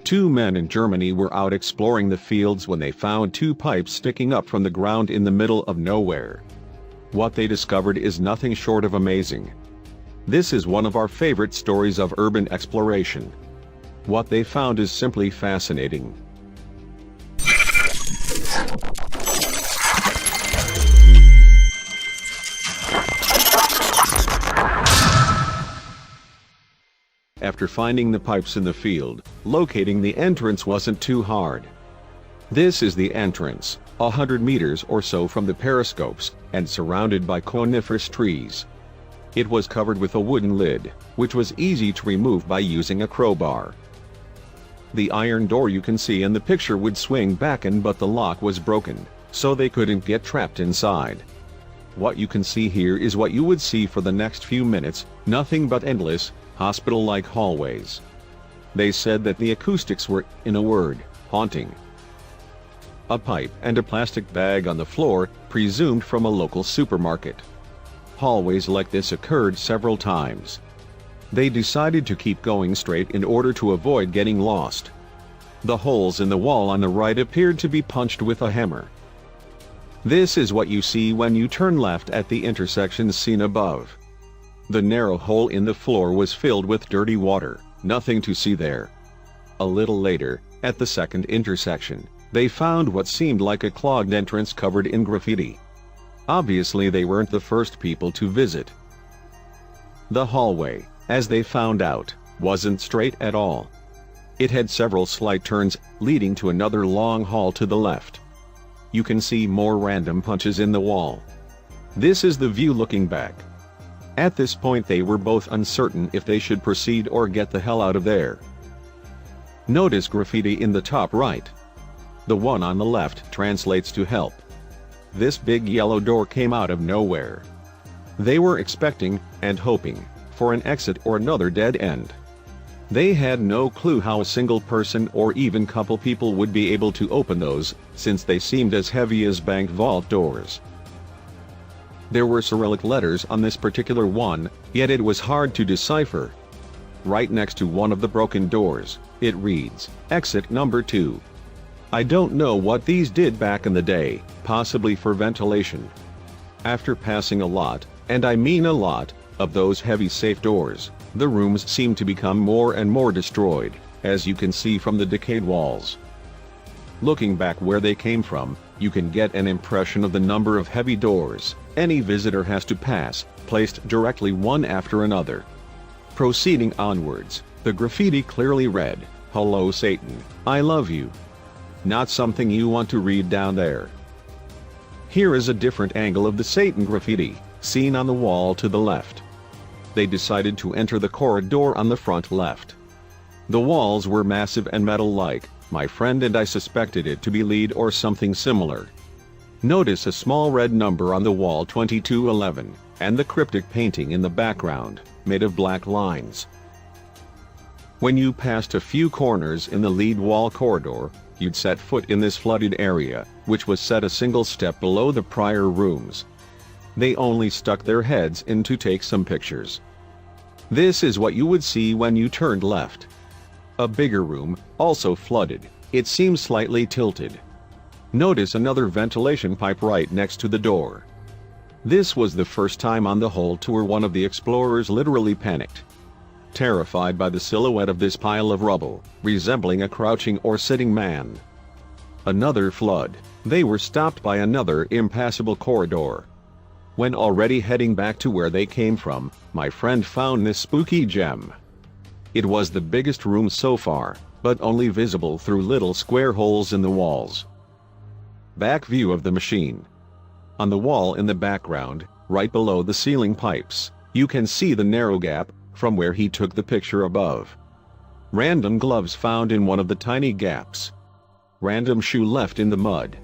Two men in Germany were out exploring the fields when they found two pipes sticking up from the ground in the middle of nowhere. What they discovered is nothing short of amazing. This is one of our favorite stories of urban exploration. What they found is simply fascinating. After finding the pipes in the field, locating the entrance wasn't too hard. This is the entrance, 100 meters or so from the periscopes, and surrounded by coniferous trees. It was covered with a wooden lid, which was easy to remove by using a crowbar. The iron door you can see in the picture would swing back but the lock was broken, so they couldn't get trapped inside. What you can see here is what you would see for the next few minutes, nothing but endless, hospital-like hallways. They said that the acoustics were, in a word, haunting. A pipe and a plastic bag on the floor, presumed from a local supermarket. Hallways like this occurred several times. They decided to keep going straight in order to avoid getting lost. The holes in the wall on the right appeared to be punched with a hammer. This is what you see when you turn left at the intersection seen above. The narrow hole in the floor was filled with dirty water, nothing to see there. A little later, at the second intersection, they found what seemed like a clogged entrance covered in graffiti. Obviously they weren't the first people to visit. The hallway, as they found out, wasn't straight at all. It had several slight turns, leading to another long hall to the left. You can see more random punches in the wall. This is the view looking back. At this point they were both uncertain if they should proceed or get the hell out of there. Notice graffiti in the top right. The one on the left translates to help. This big yellow door came out of nowhere. They were expecting, and hoping, for an exit or another dead end. They had no clue how a single person or even couple people would be able to open those, since they seemed as heavy as bank vault doors. There were Cyrillic letters on this particular one, yet it was hard to decipher. Right next to one of the broken doors, it reads, "Exit number 2. I don't know what these did back in the day, possibly for ventilation. After passing a lot, and I mean a lot, of those heavy safe doors, the rooms seem to become more and more destroyed, as you can see from the decayed walls." Looking back where they came from, you can get an impression of the number of heavy doors any visitor has to pass, placed directly one after another. Proceeding onwards, the graffiti clearly read, "Hello Satan, I love you." Not something you want to read down there. Here is a different angle of the Satan graffiti, seen on the wall to the left. They decided to enter the corridor on the front left. The walls were massive and metal-like. My friend and I suspected it to be lead or something similar. Notice a small red number on the wall 2211, and the cryptic painting in the background, made of black lines. When you passed a few corners in the lead wall corridor, you'd set foot in this flooded area, which was set a single step below the prior rooms. They only stuck their heads in to take some pictures. This is what you would see when you turned left. A bigger room, also flooded, it seems slightly tilted. Notice another ventilation pipe right next to the door. This was the first time on the whole tour one of the explorers literally panicked. Terrified by the silhouette of this pile of rubble, resembling a crouching or sitting man. Another flood, they were stopped by another impassable corridor. When already heading back to where they came from, my friend found this spooky gem. It was the biggest room so far, but only visible through little square holes in the walls. Back view of the machine. On the wall in the background, right below the ceiling pipes, you can see the narrow gap from where he took the picture above. Random gloves found in one of the tiny gaps. Random shoe left in the mud.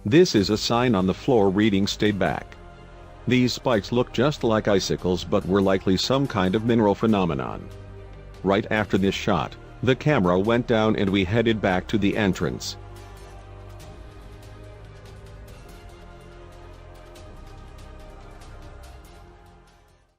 This is a sign on the floor reading "Stay back." These spikes look just like icicles but were likely some kind of mineral phenomenon. Right after this shot, the camera went down and we headed back to the entrance.